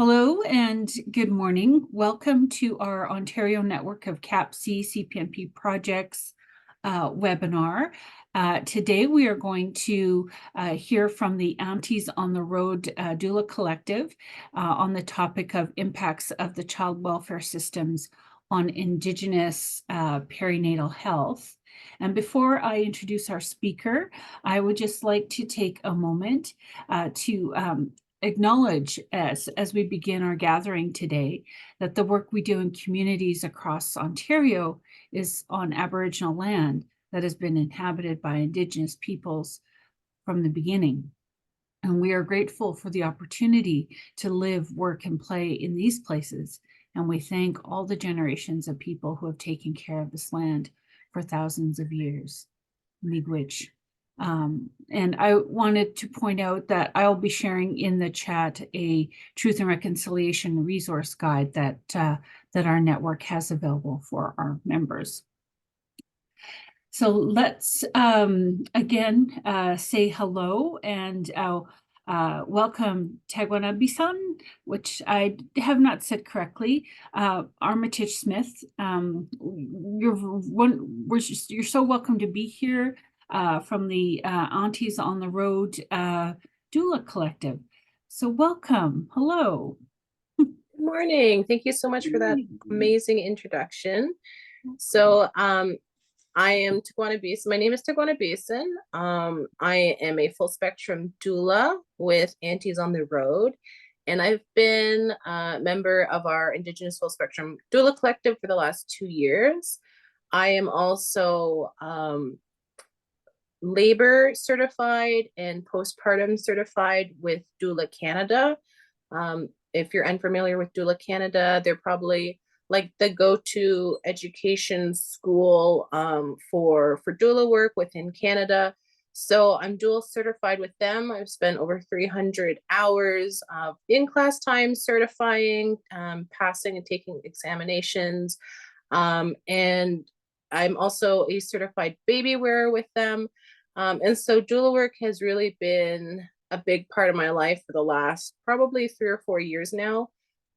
Hello and good morning. Welcome to our Ontario Network of CAPC CPMP projects webinar. Today we are going to hear from the Aunties on the Road Doula Collective on the topic of impacts of the child welfare systems on Indigenous perinatal health. And before I introduce our speaker, I would just like to take a moment to acknowledge as we begin our gathering today that the work we do in communities across Ontario is on Aboriginal land that has been inhabited by Indigenous peoples from the beginning. And we are grateful for the opportunity to live, work, and play in these places. And we thank all the generations of people who have taken care of this land for thousands of years. Miigwech. And I wanted to point out that I'll be sharing in the chat a Truth and Reconciliation resource guide that our network has available for our members. So let's again say hello and welcome Tagwana-Bisan, which I have not said correctly. Armitage Smith, you're so welcome to be here. From the Aunties on the Road Doula Collective. So welcome. Hello. Good morning. Thank you so much for that amazing introduction. So I am Tagwana-Bisan. My name is Tagwana-Bisan. I am a full spectrum doula with Aunties on the Road. And I've been a member of our Indigenous Full Spectrum Doula Collective for the last 2 years. I am also labor certified and postpartum certified with Doula Canada. If you're unfamiliar with Doula Canada, they're probably like the go-to education school for doula work within Canada. So I'm dual certified with them. I've spent over 300 hours of in-class time certifying, passing and taking examinations. And I'm also a certified baby wearer with them. And so doula work has really been a big part of my life for the last probably 3 or 4 years now.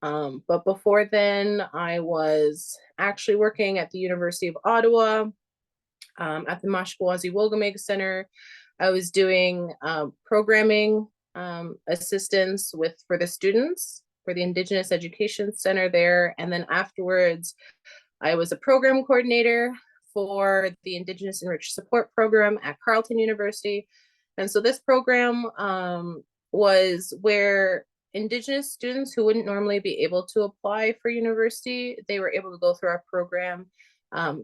But before then, I was actually working at the University of Ottawa at the Mashpawasi Wogamega Center. I was doing programming assistance for the students for the Indigenous Education Center there. And then afterwards, I was a program coordinator for the Indigenous Enriched Support Program at Carleton University. And so this program was where Indigenous students who wouldn't normally be able to apply for university, they were able to go through our program,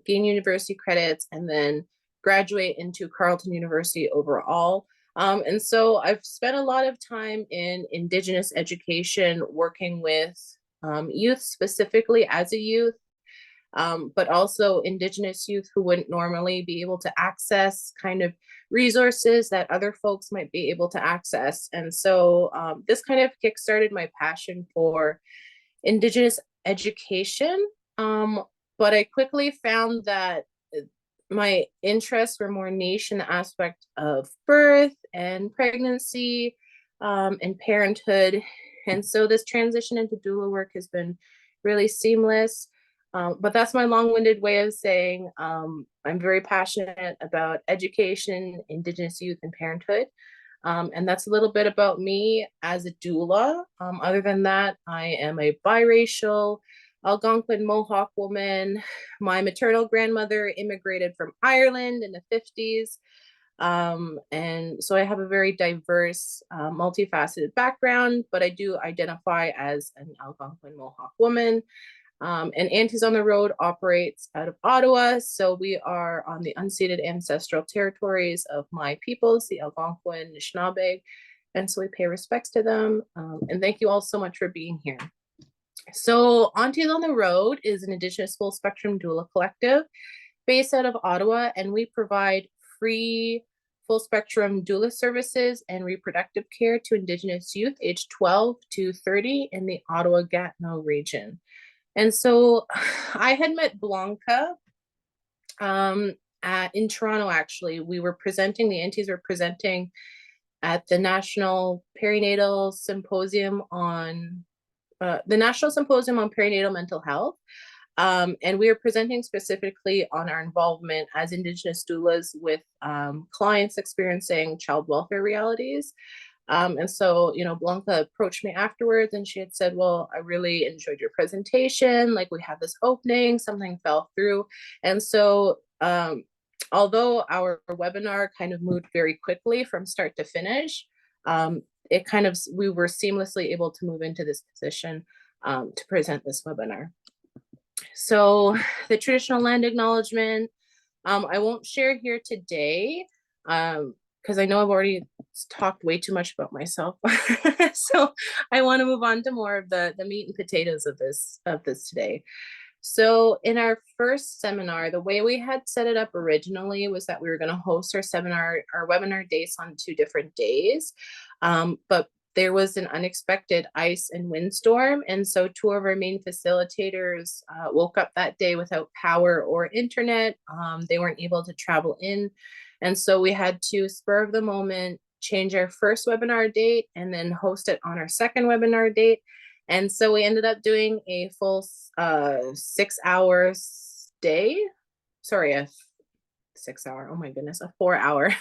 gain university credits, and then graduate into Carleton University overall. And so I've spent a lot of time in Indigenous education, working with youth specifically as a youth, but also Indigenous youth who wouldn't normally be able to access kind of resources that other folks might be able to access. And so this kind of kickstarted my passion for Indigenous education. But I quickly found that my interests were more niche in the aspect of birth and pregnancy and parenthood. And so this transition into doula work has been really seamless. But that's my long-winded way of saying I'm very passionate about education, Indigenous youth, and parenthood. And that's a little bit about me as a doula. Other than that, I am a biracial Algonquin Mohawk woman. My maternal grandmother immigrated from Ireland in the 50s. And so I have a very diverse, multifaceted background, but I do identify as an Algonquin Mohawk woman. And Aunties on the Road operates out of Ottawa. So we are on the unceded ancestral territories of my peoples, the Algonquin, Anishinaabe. And so we pay respects to them. And thank you all so much for being here. So Aunties on the Road is an Indigenous Full Spectrum Doula Collective based out of Ottawa. And we provide free full spectrum doula services and reproductive care to Indigenous youth aged 12 to 30 in the Ottawa-Gatineau region. And so I had met Blanca in Toronto, actually. We were presenting, the Aunties were presenting at the National Perinatal Symposium on the National Symposium on Perinatal Mental Health. And we are presenting specifically on our involvement as Indigenous doulas with clients experiencing child welfare realities. And so, you know, Blanca approached me afterwards and she had said, well, I really enjoyed your presentation. Like, we had this opening, something fell through. And so, although our webinar kind of moved very quickly from start to finish, it kind of, we were seamlessly able to move into this position to present this webinar. So the traditional land acknowledgement, I won't share here today because I know I've already talked way too much about myself. So I want to move on to more of the meat and potatoes of this today. So in our first seminar, the way we had set it up originally was that we were going to host our webinar days on 2 different days. But there was an unexpected ice and windstorm. And so 2 of our main facilitators woke up that day without power or internet. They weren't able to travel in. And so we had to, spur of the moment, change our first webinar date and then host it on our second webinar date. And so we ended up doing a full 6 hours day. Sorry, a 6 hour, oh my goodness, a 4 hour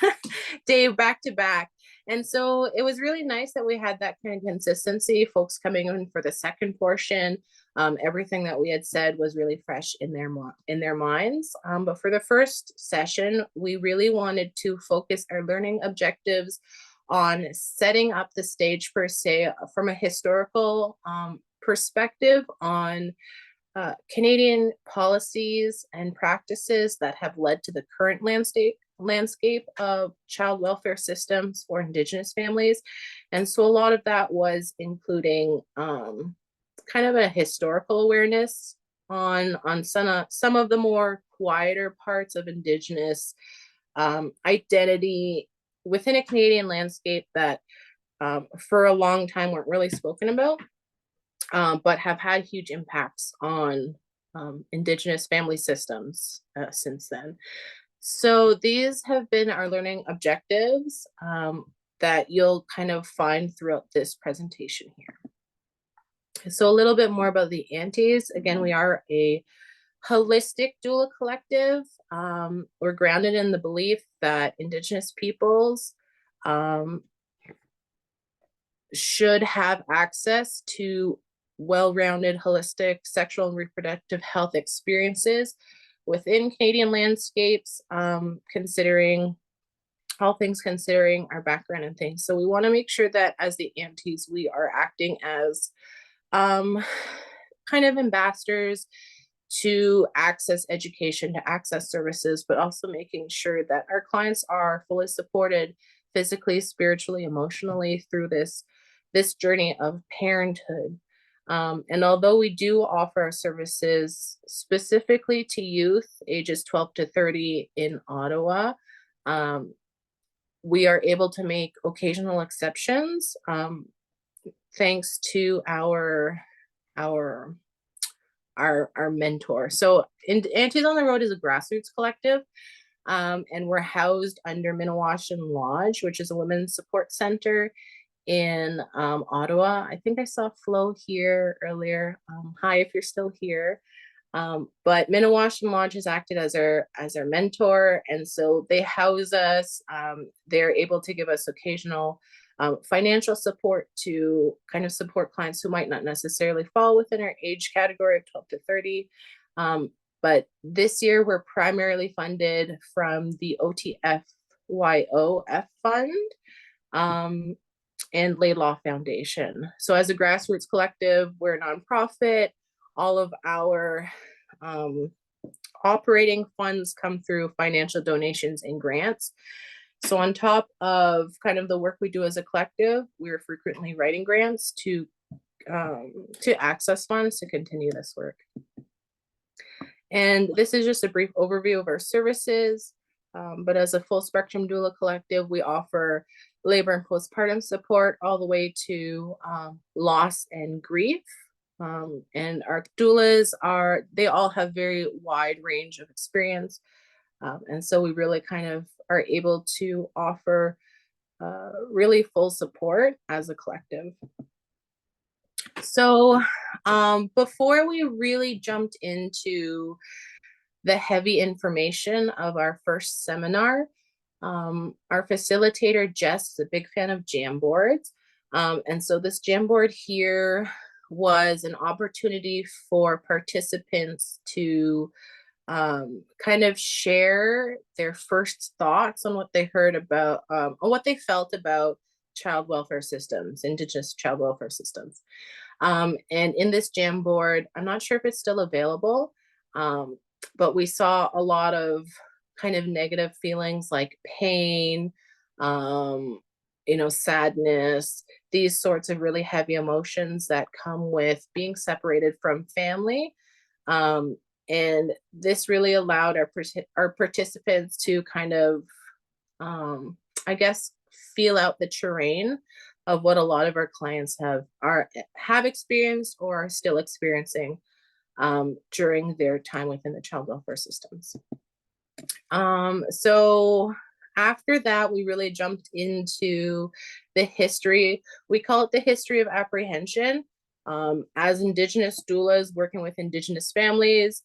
day back to back. And so it was really nice that we had that kind of consistency, folks coming in for the second portion. Everything that we had said was really fresh in their minds. But for the first session, we really wanted to focus our learning objectives on setting up the stage, per se, from a historical perspective on Canadian policies and practices that have led to the current landscape of child welfare systems for Indigenous families. And so a lot of that was including kind of a historical awareness on some of the more quieter parts of Indigenous identity within a Canadian landscape that for a long time weren't really spoken about, but have had huge impacts on Indigenous family systems since then. So these have been our learning objectives that you'll kind of find throughout this presentation here. So a little bit more about the Aunties. Again, we are a holistic doula collective. We're grounded in the belief that Indigenous peoples should have access to well-rounded, holistic sexual and reproductive health experiences within Canadian landscapes, considering all things considering our background and things. So we want to make sure that as the Aunties, we are acting as kind of ambassadors to access education, to access services, but also making sure that our clients are fully supported physically, spiritually, emotionally through this journey of parenthood. And although we do offer our services specifically to youth ages 12 to 30 in Ottawa, we are able to make occasional exceptions thanks to our mentor. So Aunties on the Road is a grassroots collective, and we're housed under Minawashan Lodge, which is a women's support center in Ottawa. I think I saw Flo here earlier. Hi, if you're still here. But Minawashan Lodge has acted as our mentor, and so they house us. They're able to give us occasional financial support to kind of support clients who might not necessarily fall within our age category of 12 to 30. But this year we're primarily funded from the OTFYOF fund and Laidlaw Foundation. So as a grassroots collective, we're a nonprofit. All of our operating funds come through financial donations and grants. So on top of kind of the work we do as a collective, we're frequently writing grants to access funds to continue this work. And this is just a brief overview of our services. But as a full spectrum doula collective, we offer labor and postpartum support all the way to loss and grief. And our doulas they all have very wide range of experience. And so we really kind of are able to offer really full support as a collective. So before we really jumped into the heavy information of our first seminar, our facilitator, Jess, is a big fan of Jamboards. And so this Jamboard here was an opportunity for participants to kind of share their first thoughts on what they heard about, on what they felt about child welfare systems, Indigenous child welfare systems. And in this Jamboard, I'm not sure if it's still available, but we saw a lot of kind of negative feelings like pain, sadness, these sorts of really heavy emotions that come with being separated from family. And this really allowed our participants to kind of, I guess, feel out the terrain of what a lot of our clients have experienced or are still experiencing during their time within the child welfare systems. So after that, we really jumped into the history. We call it the history of apprehension. As Indigenous doulas working with Indigenous families,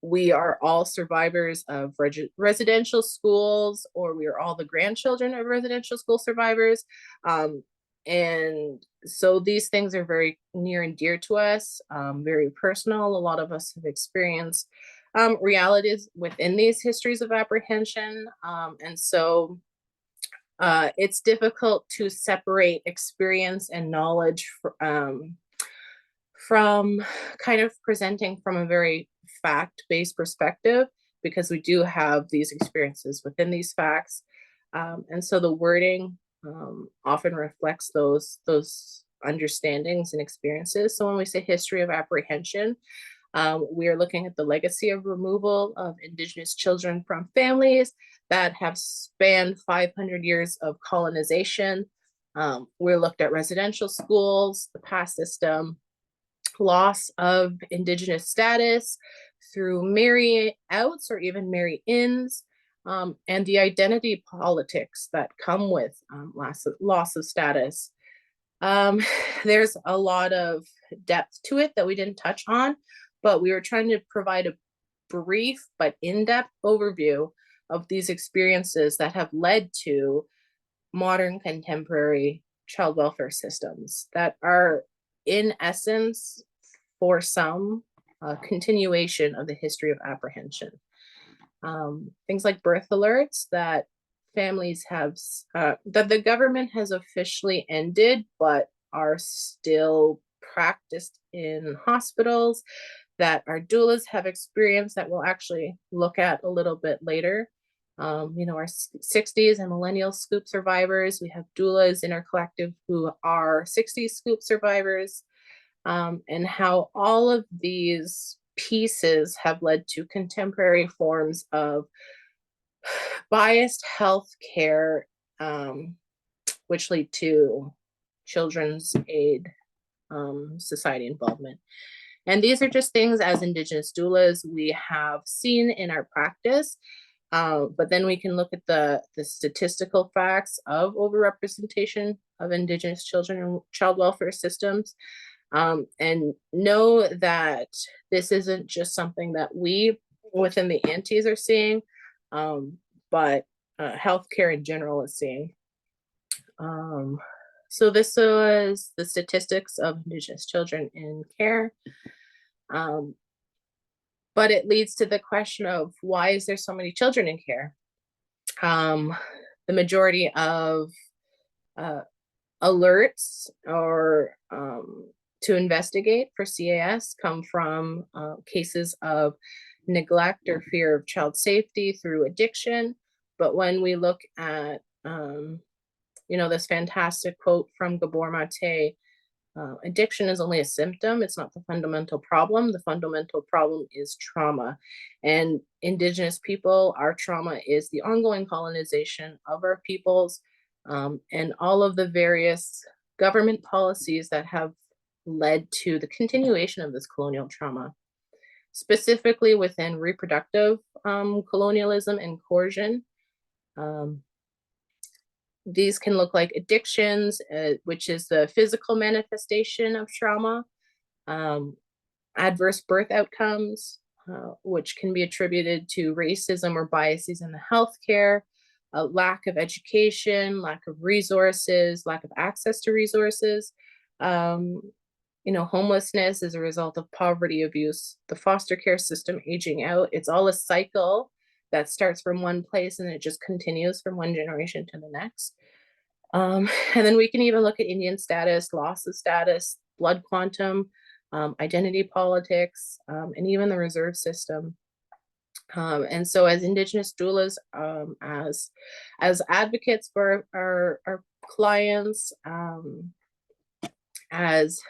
we are all survivors of residential schools, or we are all the grandchildren of residential school survivors. And so these things are very near and dear to us, very personal. A lot of us have experienced realities within these histories of apprehension. And so it's difficult to separate experience and knowledge from kind of presenting from a very fact-based perspective, because we do have these experiences within these facts. And so the wording often reflects those understandings and experiences. So when we say history of apprehension, we are looking at the legacy of removal of Indigenous children from families that have spanned 500 years of colonization. We looked at residential schools, the past system, loss of Indigenous status through marry outs or even marry ins, and the identity politics that come with loss of status. There's a lot of depth to it that we didn't touch on, but we were trying to provide a brief but in-depth overview of these experiences that have led to modern contemporary child welfare systems that are, in essence, for some, continuation of the history of apprehension. Things like birth alerts that families have, that the government has officially ended, but are still practiced in hospitals, that our doulas have experienced, that we'll actually look at a little bit later. Our 60s and millennial scoop survivors. We have doulas in our collective who are 60s scoop survivors, and how all of these pieces have led to contemporary forms of biased health care, which lead to children's aid society involvement. And these are just things as Indigenous doulas we have seen in our practice. But then we can look at the statistical facts of overrepresentation of Indigenous children in child welfare systems, and know that this isn't just something that we within the Aunties are seeing, but healthcare in general is seeing. So this was the statistics of Indigenous children in care. But it leads to the question of why is there so many children in care? The majority of alerts or to investigate for CAS come from cases of neglect or fear of child safety through addiction. But when we look at, this fantastic quote from Gabor Mate, addiction is only a symptom. It's not the fundamental problem. The fundamental problem is trauma. And Indigenous people, our trauma is the ongoing colonization of our peoples, and all of the various government policies that have led to the continuation of this colonial trauma, specifically within reproductive colonialism and coercion. These can look like addictions, which is the physical manifestation of trauma, adverse birth outcomes, which can be attributed to racism or biases in the healthcare, a lack of education, lack of resources, lack of access to resources, homelessness as a result of poverty, abuse, the foster care system aging out. It's all a cycle that starts from one place and it just continues from one generation to the next. And then we can even look at Indian status, loss of status, blood quantum, identity politics, and even the reserve system. And so as Indigenous doulas, as advocates for our clients, as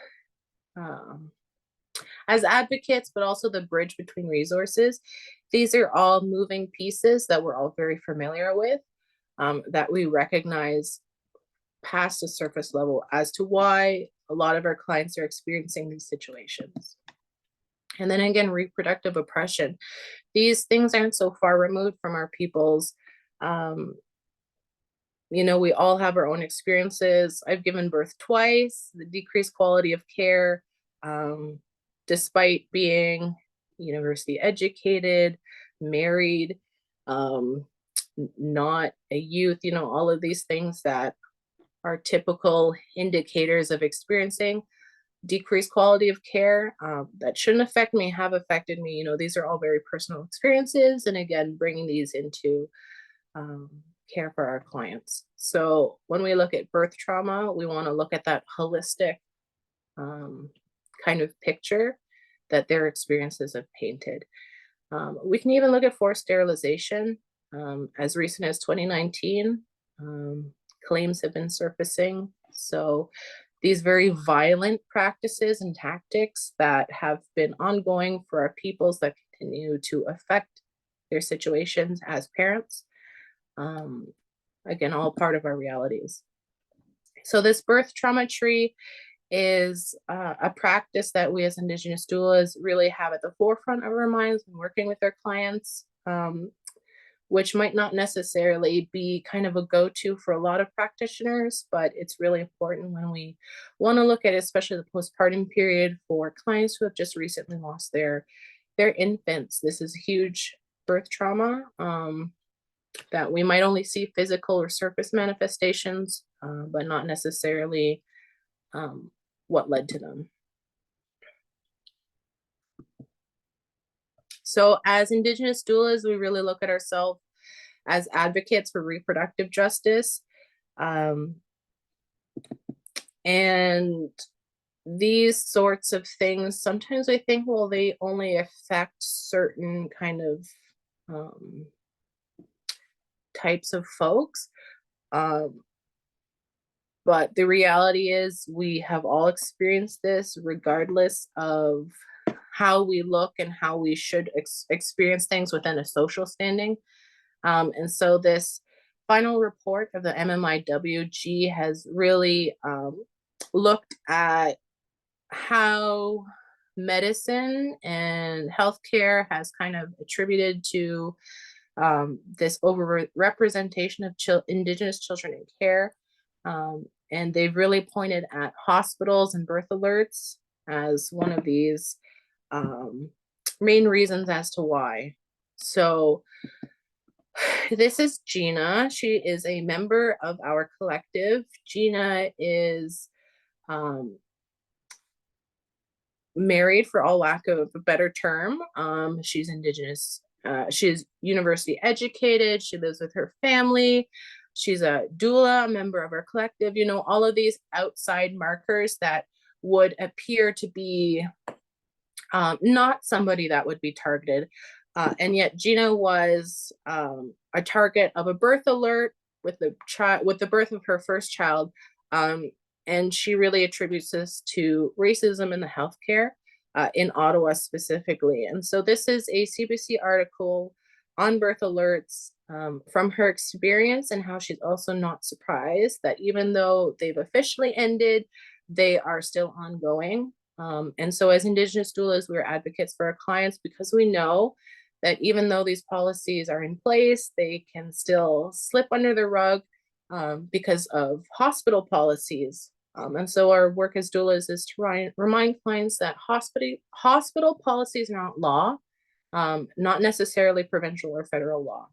advocates, but also the bridge between resources, these are all moving pieces that we're all very familiar with, that we recognize past the surface level as to why a lot of our clients are experiencing these situations. And then again, reproductive oppression. These things aren't so far removed from our peoples. We all have our own experiences. I've given birth twice, the decreased quality of care, despite being university educated, married, not a youth, all of these things that are typical indicators of experiencing decreased quality of care, that shouldn't affect me, have affected me. These are all very personal experiences. And again, bringing these into care for our clients. So when we look at birth trauma, we want to look at that holistic kind of picture that their experiences have painted. We can even look at forced sterilization. As recent as 2019, claims have been surfacing. So these very violent practices and tactics that have been ongoing for our peoples that continue to affect their situations as parents. Again, all part of our realities. So this birth trauma tree is a practice that we as Indigenous doulas really have at the forefront of our minds when working with our clients, which might not necessarily be kind of a go-to for a lot of practitioners, but it's really important when we want to look at, especially the postpartum period for clients who have just recently lost their infants. This is huge birth trauma that we might only see physical or surface manifestations, but not necessarily what led to them. So as Indigenous doulas, we really look at ourselves as advocates for reproductive justice. And these sorts of things, sometimes we think, well, they only affect certain kind of types of folks. But the reality is we have all experienced this regardless of how we look and how we should experience things within a social standing. And so this final report of the MMIWG has really looked at how medicine and healthcare has kind of attributed to this overrepresentation of Indigenous children in care. And they've really pointed at hospitals and birth alerts as one of these main reasons as to why. So this is Gina. She is a member of our collective. Gina is married, for all lack of a better term. She's Indigenous. She's university educated. She lives with her family. She's a doula, a member of our collective. All of these outside markers that would appear to be not somebody that would be targeted. And yet Gina was a target of a birth alert with the birth of her first child. And she really attributes this to racism in the healthcare in Ottawa specifically. And so this is a CBC article on birth alerts from her experience, and how she's also not surprised that even though they've officially ended, they are still ongoing. And so as Indigenous doulas, we're advocates for our clients because we know that even though these policies are in place, they can still slip under the rug because of hospital policies. And so our work as doulas is to remind clients that hospital policies are not law, not necessarily provincial or federal law.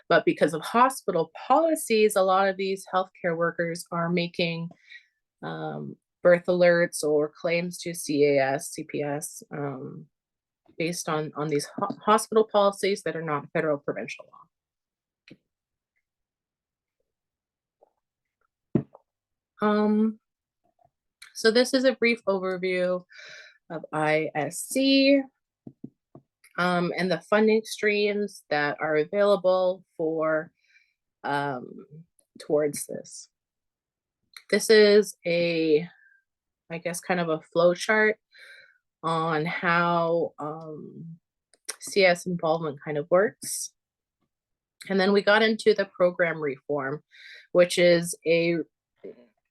But because of hospital policies, a lot of these healthcare workers are making birth alerts or claims to CAS, CPS, based on these hospital policies that are not federal provincial law. So this is a brief overview of ISC and the funding streams that are available for towards this. This is I guess, kind of a flow chart on how CS involvement kind of works. And then we got into the program reform, which is a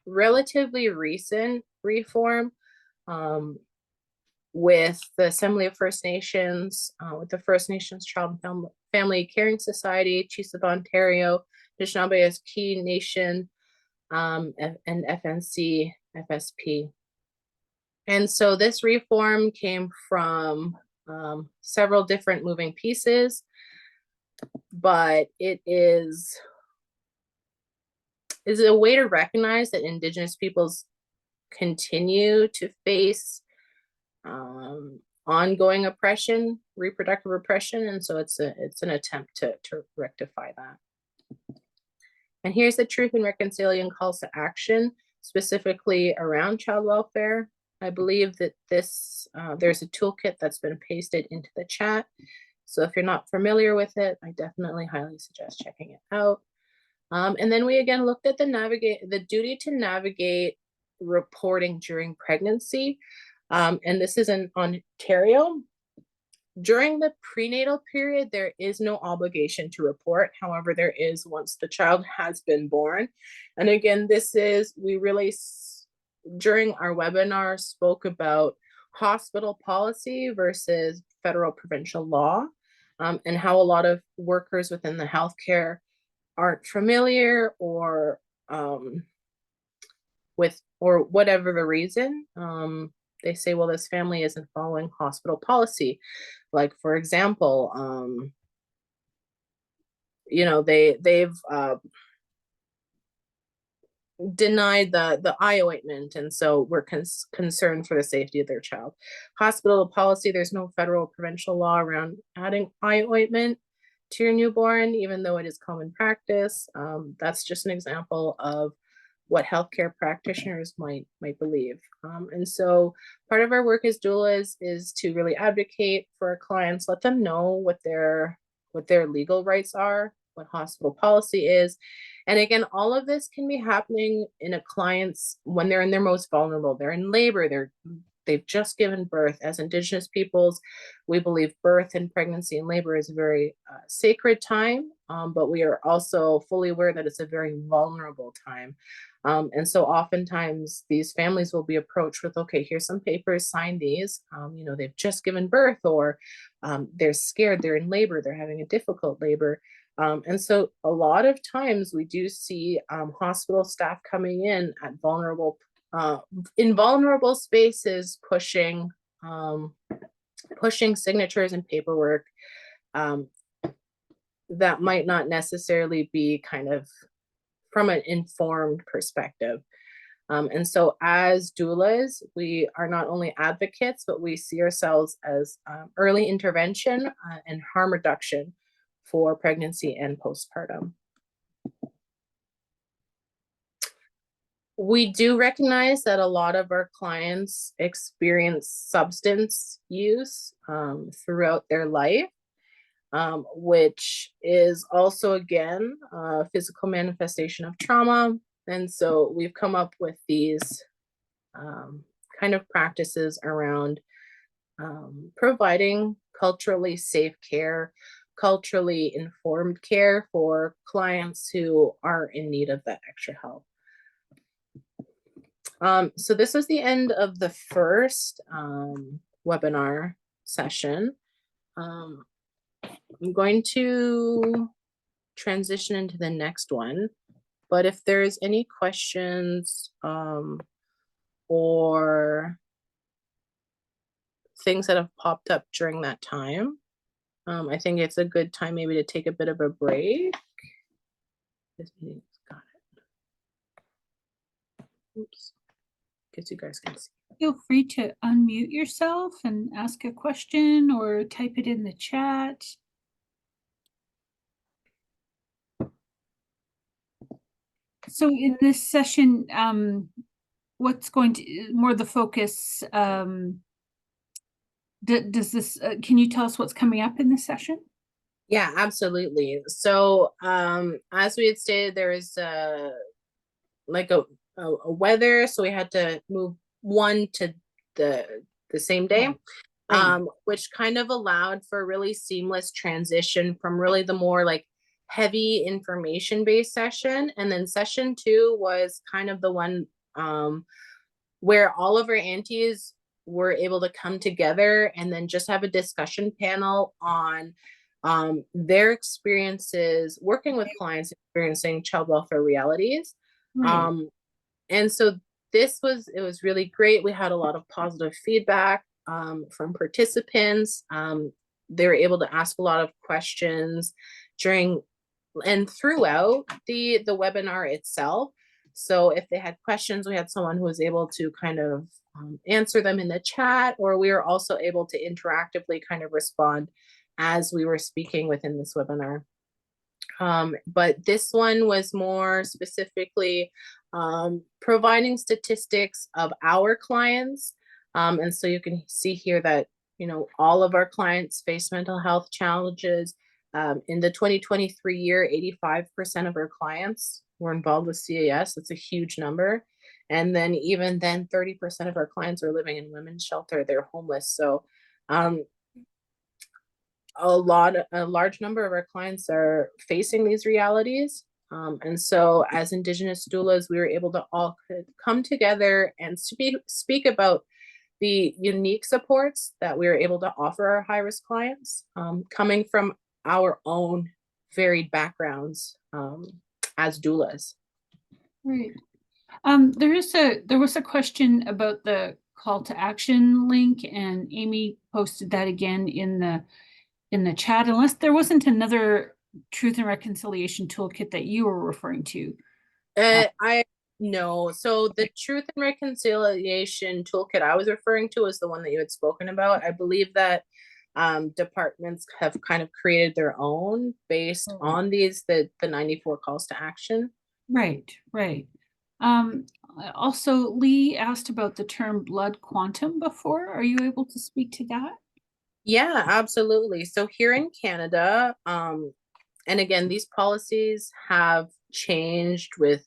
relatively recent reform with the Assembly of First Nations, with the First Nations Child and Family Caring Society, Chiefs of Ontario, Anishinaabe as Key Nation, and FNC, FSP. And so this reform came from several different moving pieces, but it is a way to recognize that Indigenous peoples continue to face ongoing oppression, reproductive oppression, and so it's an attempt to rectify that. And here's the Truth and Reconciliation calls to action, specifically around child welfare. I believe that this there's a toolkit that's been pasted into the chat. So if you're not familiar with it, I definitely highly suggest checking it out. And then we again looked at the duty to navigate reporting during pregnancy. And this is in Ontario. During the prenatal period, there is no obligation to report. However, there is once the child has been born. And again, we really, during our webinar, spoke about hospital policy versus federal provincial law, and how a lot of workers within the healthcare aren't familiar or whatever the reason. They say, well, this family isn't following hospital policy. Like, for example, they've denied the eye ointment, and so we're concerned for the safety of their child. Hospital policy, there's no federal or provincial law around adding eye ointment to your newborn, even though it is common practice. That's just an example of what healthcare practitioners might believe. And so part of our work as doulas is to really advocate for our clients, let them know what their legal rights are, what hospital policy is. And again, all of this can be happening in a client's when they're in their most vulnerable. They're in labor, they've just given birth. As Indigenous peoples, we believe birth and pregnancy and labor is a very sacred time, but we are also fully aware that it's a very vulnerable time. And so oftentimes these families will be approached with, okay, here's some papers, sign these. They've just given birth, or they're scared, they're in labor, they're having a difficult labor. And so a lot of times we do see hospital staff coming in at vulnerable spaces, pushing signatures and paperwork that might not necessarily be kind of from an informed perspective. And so as doulas, we are not only advocates, but we see ourselves as early intervention and harm reduction for pregnancy and postpartum. We do recognize that a lot of our clients experience substance use throughout their life, which is also, again, a physical manifestation of trauma. And so we've come up with these kind of practices around providing culturally safe care, culturally informed care for clients who are in need of that extra help. So this was the end of the first webinar session. I'm going to transition into the next one. But if there's any questions or things that have popped up during that time, I think it's a good time maybe to take a bit of a break. This meeting's got it. Oops. Guess you guys can see. Feel free to unmute yourself and ask a question or type it in the chat. So in this session, what's going to more the focus? Does this? Can you tell us what's coming up in this session? Yeah, absolutely. So as we had stated, there is like a weather, so we had to move one to the same day. Right. Which kind of allowed for a really seamless transition from really the more like heavy information based session. And then session 2 was kind of the one where all of our aunties were able to come together and then just have a discussion panel on their experiences working with clients experiencing child welfare realities. Right. And so it was really great. We had a lot of positive feedback from participants. They were able to ask a lot of questions during and throughout the webinar itself. So if they had questions, we had someone who was able to kind of answer them in the chat, or we were also able to interactively kind of respond as we were speaking within this webinar. But this one was more specifically providing statistics of our clients. And so you can see here that, you know, all of our clients face mental health challenges. In the 2023 year, 85% of our clients were involved with CAS. That's a huge number. And then even then, 30% of our clients are living in women's shelter. They're homeless. So a large number of our clients are facing these realities. And so as Indigenous doulas, we were able to all come together and speak about the unique supports that we were able to offer our high-risk clients, coming from our own varied backgrounds as doulas. Right. There was a question about the call to action link, and Amy posted that again in the chat, unless there wasn't another truth and reconciliation toolkit that you were referring to. I know. So the truth and reconciliation toolkit I was referring to is the one that you had spoken about. I believe that departments have kind of created their own based on these the 94 calls to action. Right. Also, Lee asked about the term blood quantum before. Are you able to speak to that? Yeah, absolutely. So here in Canada, and again, these policies have changed with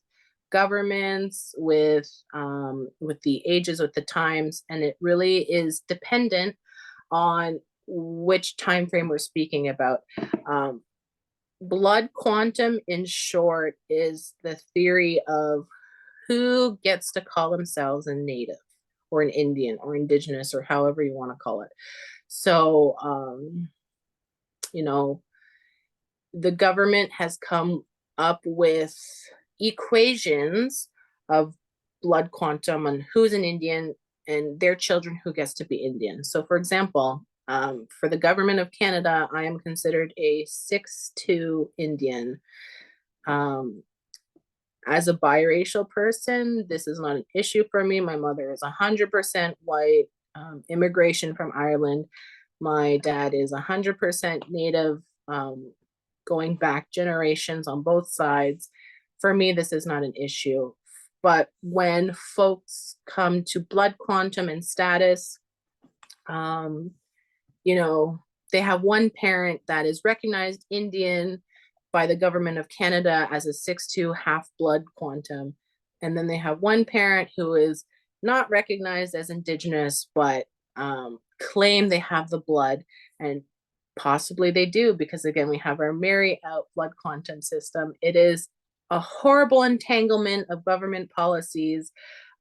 governments, with the ages, with the times, and it really is dependent on which time frame we're speaking about. Blood quantum, in short, is the theory of who gets to call themselves a native or an Indian or Indigenous or however you want to call it. So, you know, the government has come up with equations of blood quantum and who's an Indian and their children who gets to be Indian. So for example, for the government of Canada, I am considered a 6'2" Indian. As a biracial person, this is not an issue for me. My mother is 100% white, immigration from Ireland. My dad is 100% Native, going back generations on both sides. For me, this is not an issue. But when folks come to blood quantum and status, you know, they have one parent that is recognized Indian by the government of Canada as a 6'2" half-blood quantum. And then they have one parent who is not recognized as Indigenous, but claim they have the blood, and possibly they do, because again, we have our marry out blood quantum system. It is a horrible entanglement of government policies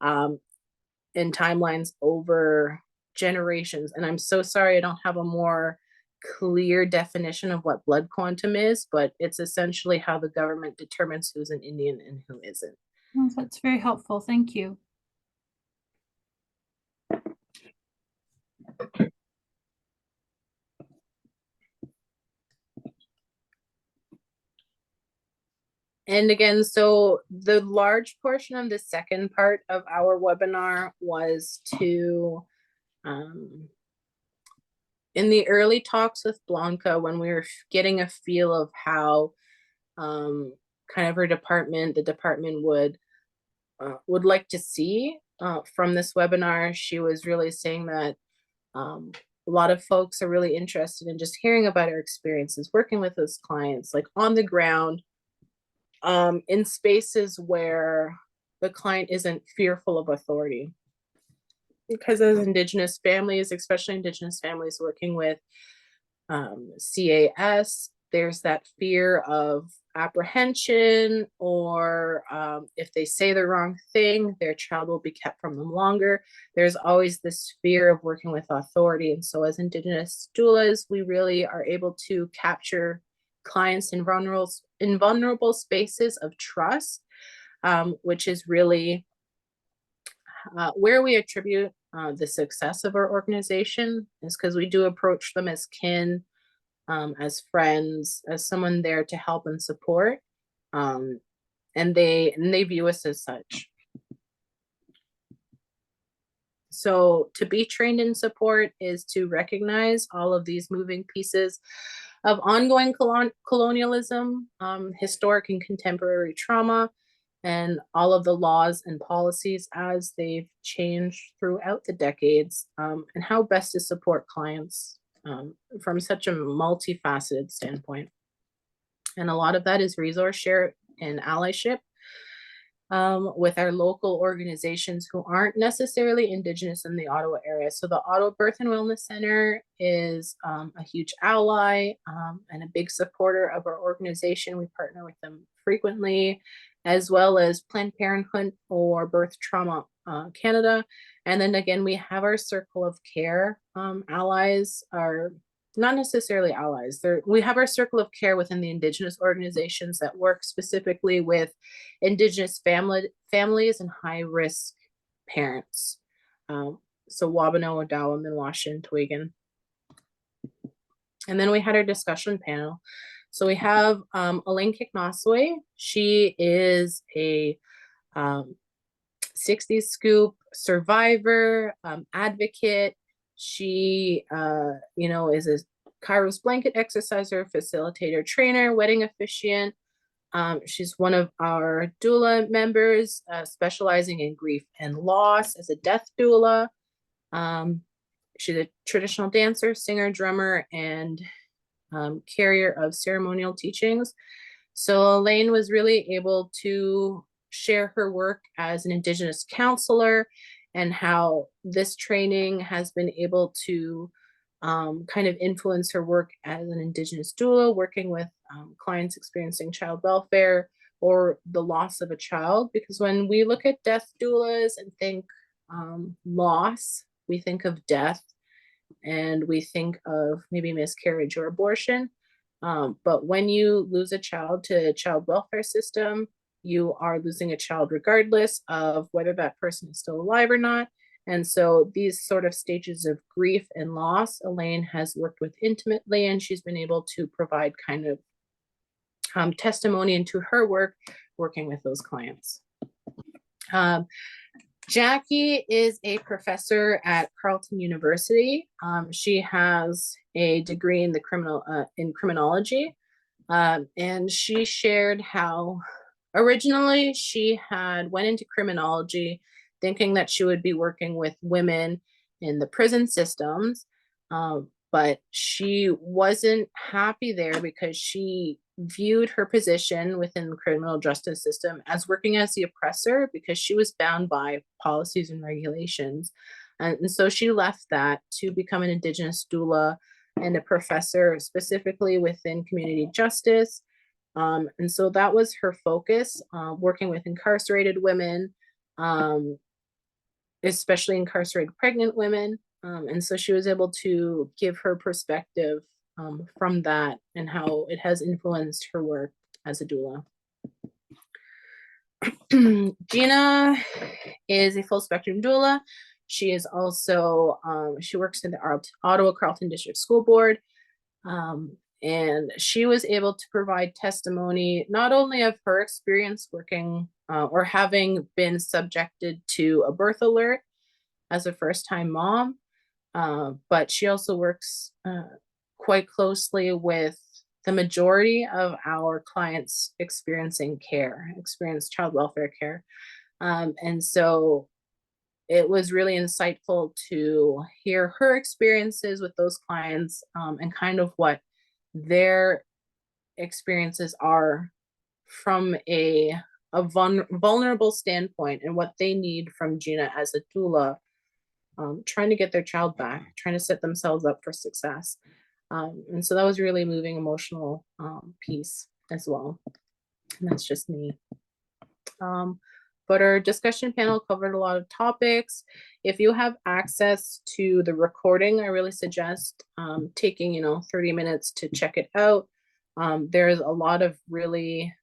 and timelines over generations. And I'm so sorry I don't have a more clear definition of what blood quantum is, but it's essentially how the government determines who's an Indian and who isn't. Oh, that's very helpful. Thank you. And again, so the large portion of the second part of our webinar was to, in the early talks with Blanca, when we were getting a feel of how kind of her department, the department would like to see from this webinar, she was really saying that a lot of folks are really interested in just hearing about our experiences working with those clients, like on the ground, in spaces where the client isn't fearful of authority. Because as Indigenous families, especially Indigenous families working with CAS, there's that fear of apprehension, or if they say the wrong thing, their child will be kept from them longer. There's always this fear of working with authority. And so as Indigenous doulas, we really are able to capture clients in vulnerable spaces of trust, which is really where we attribute the success of our organization, is because we do approach them as kin, as friends, as someone there to help and support, and they view us as such. So to be trained in support is to recognize all of these moving pieces of ongoing colonialism, historic and contemporary trauma, and all of the laws and policies as they've changed throughout the decades, and how best to support clients from such a multifaceted standpoint. And a lot of that is resource share and allyship with our local organizations who aren't necessarily Indigenous in the Ottawa area. So the Ottawa Birth and Wellness Center is a huge ally and a big supporter of our organization. We partner with them frequently, as well as Planned Parenthood or Birth Trauma Canada. And then again, we have our Circle of Care allies, are not necessarily allies. We have our Circle of Care within the Indigenous organizations that work specifically with Indigenous families and high-risk parents. So Wabano, Odawa, Minwashin, Twegan. And then we had our discussion panel. So we have Elaine Kiknosway. She is a 60s scoop survivor, advocate. She, is a Kairos blanket exerciser, facilitator, trainer, wedding officiant. She's one of our doula members, specializing in grief and loss as a death doula. She's a traditional dancer, singer, drummer, and carrier of ceremonial teachings. So Elaine was really able to share her work as an Indigenous counselor and how this training has been able to kind of influence her work as an Indigenous doula, working with clients experiencing child welfare or the loss of a child. Because when we look at death doulas and think loss, we think of death and we think of maybe miscarriage or abortion. But when you lose a child to a child welfare system, you are losing a child regardless of whether that person is still alive or not. And so these sort of stages of grief and loss, Elaine has worked with intimately, and she's been able to provide kind of testimony into her work, working with those clients. Jackie is a professor at Carleton University. She has a degree in in criminology, and she shared how originally she went into criminology thinking that she would be working with women in the prison systems, but she wasn't happy there because she viewed her position within the criminal justice system as working as the oppressor because she was bound by policies and regulations. And so she left that to become an Indigenous doula and a professor specifically within community justice. And so that was her focus, working with incarcerated women, especially incarcerated pregnant women. And so she was able to give her perspective from that and how it has influenced her work as a doula. Gina is a full spectrum doula. She is also, she works in the Ottawa Carleton District School Board. And she was able to provide testimony not only of her experience working or having been subjected to a birth alert as a first-time mom, but she also works quite closely with the majority of our clients experiencing child welfare care. And so it was really insightful to hear her experiences with those clients and kind of what their experiences are from a vulnerable standpoint and what they need from Gina as a doula, trying to get their child back, trying to set themselves up for success. And so that was really moving, emotional piece as well. And that's just me. But our discussion panel covered a lot of topics. If you have access to the recording, I really suggest taking 30 minutes to check it out. There's a lot of really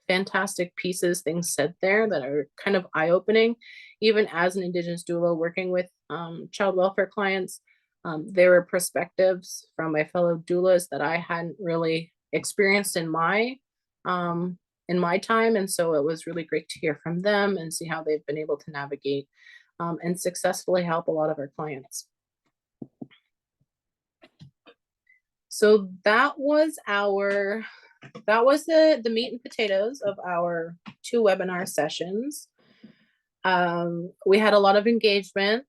fantastic pieces, things said there that are kind of eye-opening. Even as an Indigenous doula working with child welfare clients, there were perspectives from my fellow doulas that I hadn't really experienced in my time. And so it was really great to hear from them and see how they've been able to navigate and successfully help a lot of our clients. So that was the meat and potatoes of our 2 webinar sessions. We had a lot of engagement,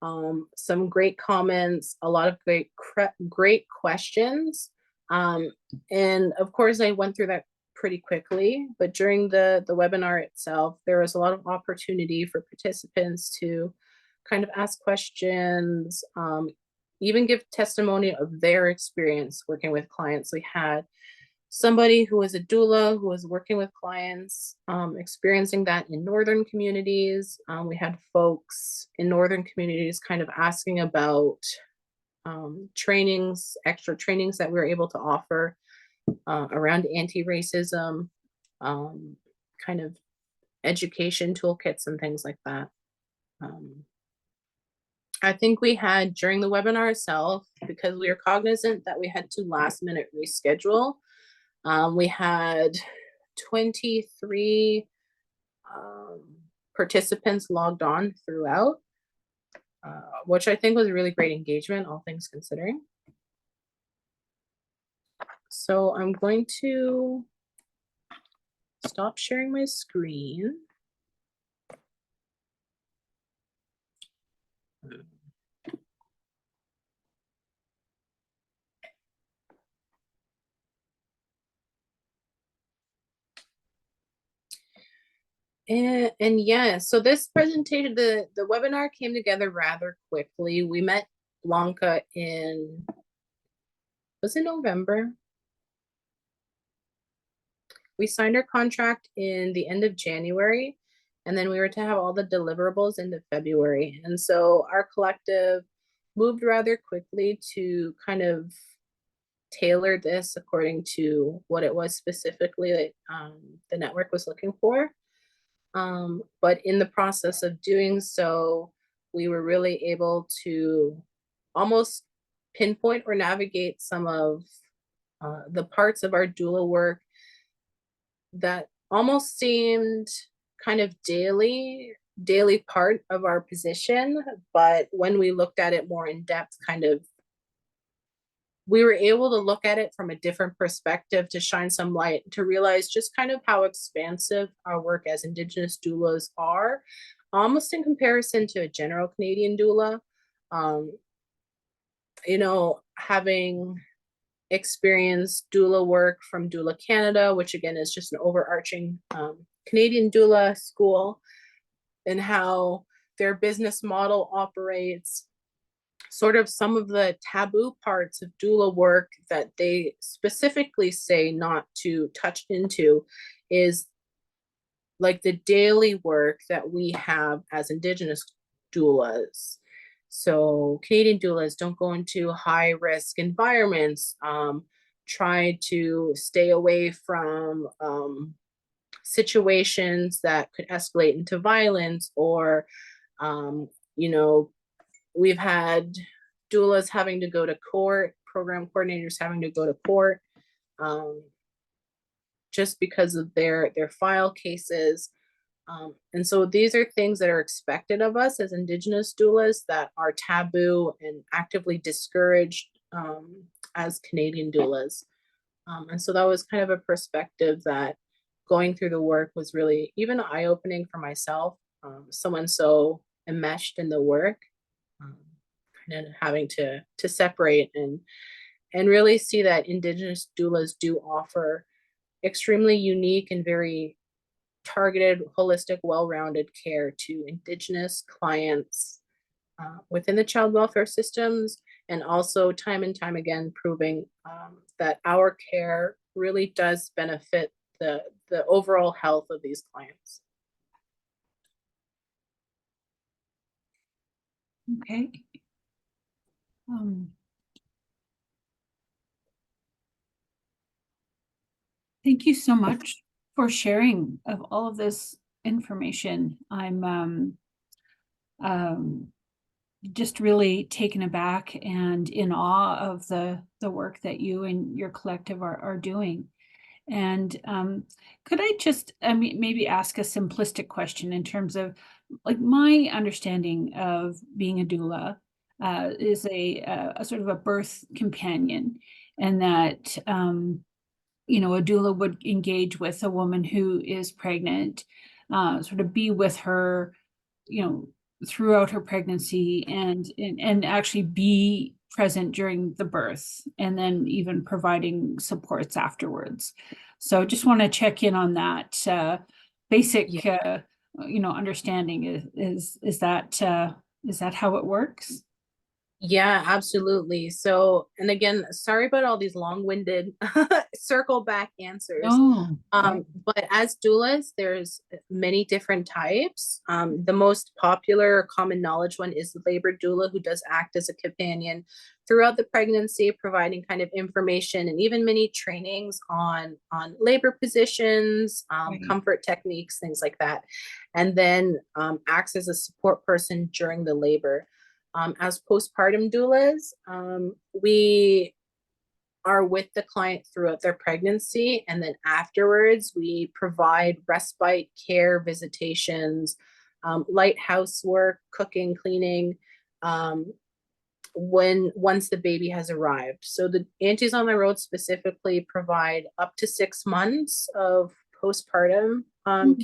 some great comments, a lot of great questions. And of course I went through that pretty quickly, but during the webinar itself, there was a lot of opportunity for participants to kind of ask questions, even give testimony of their experience working with clients. We had somebody who was a doula who was working with clients, experiencing that in northern communities. We had folks in northern communities kind of asking about trainings, extra trainings that we were able to offer around anti-racism, kind of education toolkits and things like that. I think we had during the webinar itself, because we were cognizant that we had to last minute reschedule, we had 23 participants logged on throughout, which I think was really great engagement, all things considering. So I'm going to stop sharing my screen. And yeah, so this presentation, the webinar came together rather quickly. We met Blanca was it November? We signed our contract in the end of January, and then we were to have all the deliverables into February. And so our collective moved rather quickly to kind of tailor this according to what it was specifically that the network was looking for. But in the process of doing so, we were really able to almost pinpoint or navigate some of the parts of our doula work that almost seemed kind of daily part of our position. But when we looked at it more in depth, we were able to look at it from a different perspective, to shine some light, to realize just kind of how expansive our work as Indigenous doulas are, almost in comparison to a general Canadian doula. Having experienced doula work from Doula Canada, which again is just an overarching Canadian doula school, and how their business model operates, sort of some of the taboo parts of doula work that they specifically say not to touch into is like the daily work that we have as Indigenous doulas. So Canadian doulas don't go into high risk environments, try to stay away from situations that could escalate into violence, or, you know, we've had doulas having to go to court, program coordinators having to go to court, just because of their file cases. And so these are things that are expected of us as Indigenous doulas that are taboo and actively discouraged as Canadian doulas. And so that was kind of a perspective that going through the work was really even eye-opening for myself. Someone so enmeshed in the work, kind of having to separate and really see that Indigenous doulas do offer extremely unique and very targeted, holistic, well-rounded care to Indigenous clients within the child welfare systems, and also time and time again proving that our care really does benefit the overall health of these clients. Okay. Thank you so much for sharing of all of this information. I'm just really taken aback and in awe of the work that you and your collective are doing. And could I just maybe ask a simplistic question in terms of, like, my understanding of being a doula is a sort of a birth companion, and that you know, a doula would engage with a woman who is pregnant, sort of be with her, you know, throughout her pregnancy, and actually be present during the birth, and then even providing supports afterwards. So just want to check in on that basic, Yeah. you know, understanding. Is that how it works? Yeah, absolutely. So, and again, sorry about all these long-winded circle back answers. No. But as doulas, there's many different types. The most popular or common knowledge one is the labor doula, who does act as a companion throughout the pregnancy, providing kind of information and even many trainings on labor positions, Right. comfort techniques, things like that. And then acts as a support person during the labor. As postpartum doulas, we are with the client throughout their pregnancy, and then afterwards we provide respite care, visitations, light housework, cooking, cleaning, once the baby has arrived. So the Aunties on the Road specifically provide up to 6 months of postpartum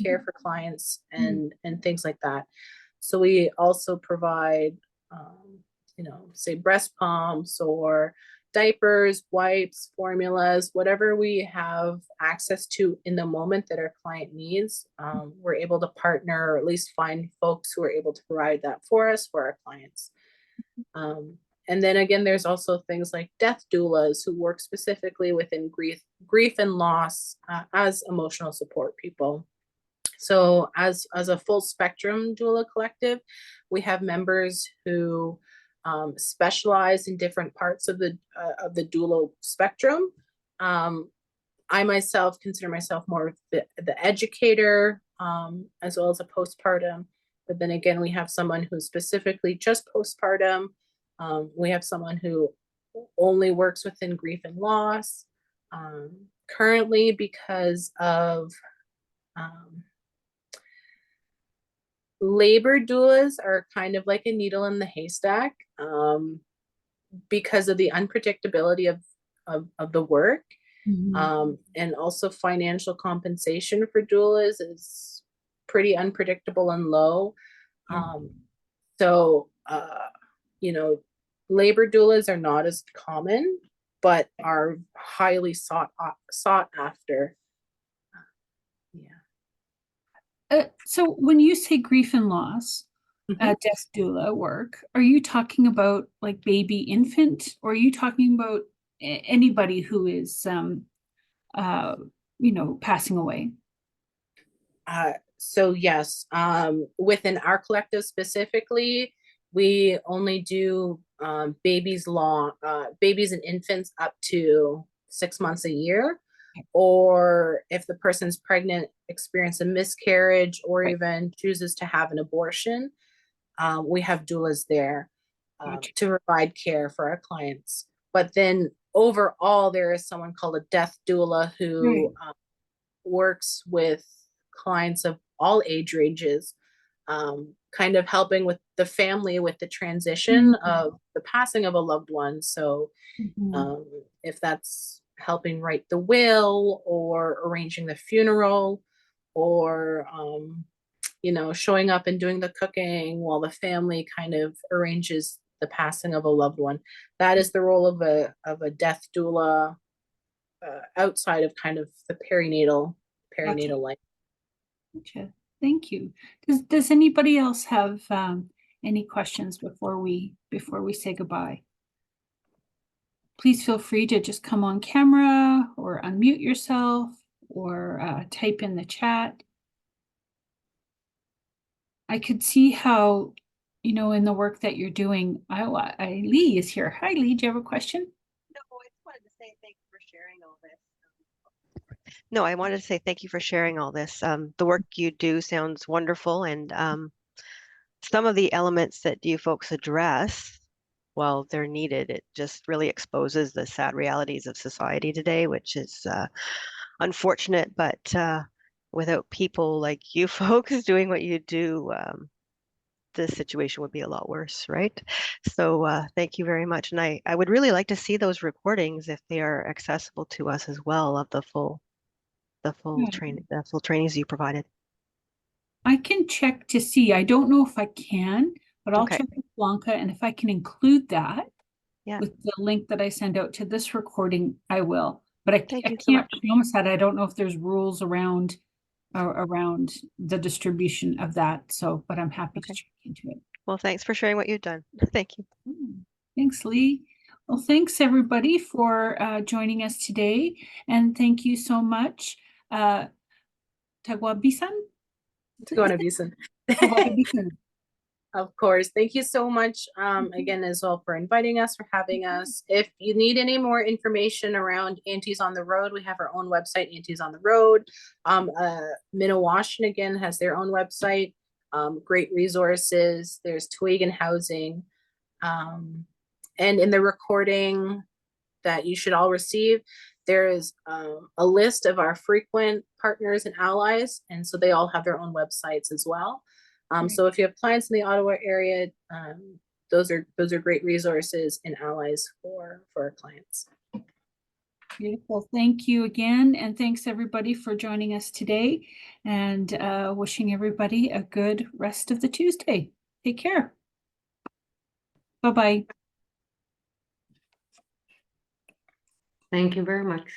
care for clients and things like that. So we also provide you know, say breast pumps or diapers, wipes, formulas, whatever we have access to in the moment that our client needs. We're able to partner, or at least find folks who are able to provide that for us, for our clients. And then again, there's also things like death doulas, who work specifically within grief and loss as emotional support people. So as a full spectrum doula collective, we have members who specialize in different parts of the doula spectrum. I myself consider myself more of the educator, as well as a postpartum. But then again, we have someone who's specifically just postpartum. We have someone who only works within grief and loss. Currently, because of labor doulas are kind of like a needle in the haystack, because of the unpredictability of the work. And also financial compensation for doulas is pretty unpredictable and low. So, you know, labor doulas are not as common, but are highly sought after. So when you say grief and loss, Mhm. death doula work, are you talking about like baby infant, or are you talking about anybody who is, uh, you know, passing away? So yes, within our collective specifically, We only do babies and infants up to 6 months a year, or if the person's pregnant, experience a miscarriage, or Right. even chooses to have an abortion, we have doulas there Gotcha. to provide care for our clients. But then overall, there is someone called a death doula who works with clients of all age ranges, kind of helping with the family with the transition of the passing of a loved one. So Mhm. if that's helping write the will or arranging the funeral, or showing up and doing the cooking while the family kind of arranges the passing of a loved one. That is the role of a death doula, outside of kind of the Gotcha. perinatal life. Gotcha. Thank you. Does anybody else have any questions before we say goodbye? Please feel free to just come on camera or unmute yourself or type in the chat. I could see how, in the work that you're doing, Lee is here. Hi, Lee, do you have a question? No, I just wanted to say thank you for sharing all this. No, I wanted to say thank you for sharing all this. The work you do sounds wonderful, and some of the elements that you folks address, well, they're needed. It just really exposes the sad realities of society today, which is unfortunate, but without people like you folks doing what you do, the situation would be a lot worse, right? So thank you very much. And I would really like to see those recordings if they are accessible to us as well of the full trainings you provided. I can check to see. I don't know if I can, but I'll Okay. check with Blanca, and if I can include that Yeah. with the link that I send out to this recording, I will. But I Thank you so can't much. promise that. I don't know if there's rules around the distribution of that. So, but I'm happy to Okay. check into it. Well, thanks for sharing what you've done. Thank you. Thanks, Lee. Well, thanks everybody for joining us today, and thank you so much, Tagwabisan. Tagonabisan. Tagwabisan. Of course. Thank you so much, again, as well, for inviting us, for having us. If you need any more information around Aunties on the Road, we have our own website, Aunties on the Road. Minawashan, again, has their own website. Great resources. There's Twegan Housing. And in the recording that you should all receive, there is a list of our frequent partners and allies. And so they all have their own websites as well. So if you have clients in the Ottawa area, those are great resources and allies for our clients. Beautiful. Thank you again. And thanks everybody for joining us today, and wishing everybody a good rest of the Tuesday. Take care. Bye-bye. Thank you very much.